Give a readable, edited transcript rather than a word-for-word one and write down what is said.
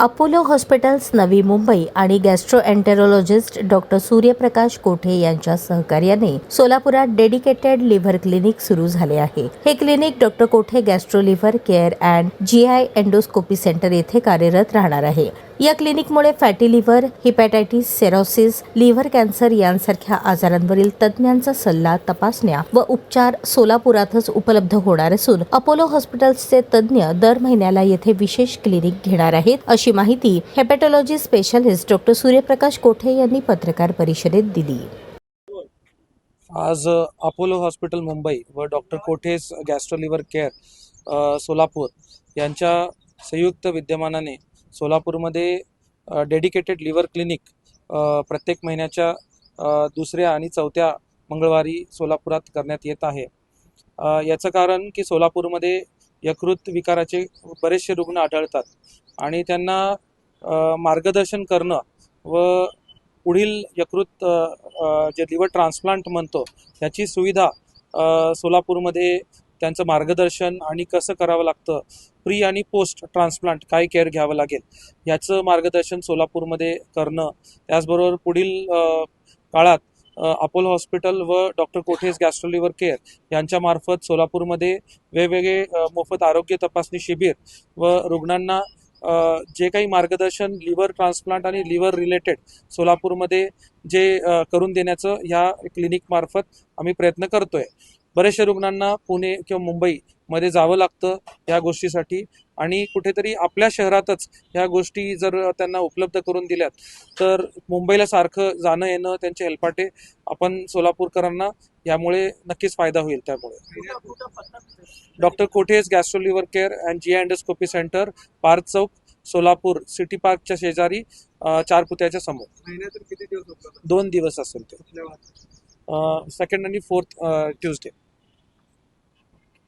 Apollo hospitals Navi Mumbai आणि गॅस्ट्रोएंटेरोलॉजिस्ट doctor सूर्यप्रकाश कोठे यांच्या सहकार्याने सोलापुरात डेडिकेटेड लिव्हर क्लिनिक सुरू झाले आहे. हे clinic doctor Kothe gastro liver care and GI endoscopy centre येथे कार्यरत राहणार आहे. या क्लिनिकमुळे fatty liver, hepatitis, cirrhosis, liver cancer यांसारख्या आजारांवरील तज्ज्ञांचा सल्ला, तपासण्या व उपचार सोलापुरातच उपलब्ध होणार असून अपोलो हॉस्पिटल्सचे तज्ज्ञ दर महिन्याला येथे विशेष क्लिनिक घेणार आहेत, अशी माहिती हेपॅटॉलॉजी स्पेशालिस्ट डॉक्टर सूर्यप्रकाश कोठे यांनी पत्रकार परिषदेत दिली. आज अपोलो हॉस्पिटल मुंबई व doctor Kothe's gastro liver care Solapur यांच्या संयुक्त विद्यमानाने सोलापूरमध्ये डेडिकेटेड लिव्हर क्लिनिक प्रत्येक महिन्याच्या दुसऱ्या आणि चौथ्या मंगळवारी सोलापुरात करण्यात येत आहे. याचं कारण की सोलापूरमध्ये यकृत विकाराचे बरेचसे रुग्ण आढळतात आणि त्यांना मार्गदर्शन करणं व पुढील यकृत जे लिव्हर ट्रान्सप्लांट म्हणतो याची सुविधा सोलापूरमध्ये त्यांचं मार्गदर्शन आणि कसं करावं लागतं, प्री आणि पोस्ट ट्रान्सप्लांट काय केअर घ्यावं लागेल याचं मार्गदर्शन सोलापूरमध्ये करणं, त्याचबरोबर पुढील काळात अपोलो हॉस्पिटल व doctor Kothe's gastro liver care यांच्यामार्फत सोलापूरमध्ये वेगवेगळे मोफत आरोग्य तपासणी शिबिर व रुग्णांना जे काही मार्गदर्शन लिव्हर ट्रान्सप्लांट आणि लिव्हर रिलेटेड सोलापूरमध्ये जे करून देण्याचं ह्या क्लिनिकमार्फत आम्ही प्रयत्न करतोय. बरेचशा रुग्णांना पुणे किंवा मुंबईमध्ये जावं लागतं या गोष्टीसाठी आणि कुठेतरी आपल्या शहरातच ह्या गोष्टी जर त्यांना उपलब्ध करून दिल्यात तर मुंबईला सारखं जाणं येणं त्यांचे हेलपाटे आपण सोलापूरकरांना यामुळे नक्कीच फायदा होईल. त्यामुळे doctor Kothe's gastro liver care and GI endoscopy centre, park Chowk, Solapur city पार्कच्या शेजारी, 4 पुत्याच्या समोर. महिन्यातून किती दिवस उपलब्ध? 2 दिवस असेल ते, 2nd आणि 4th ट्यूजडे.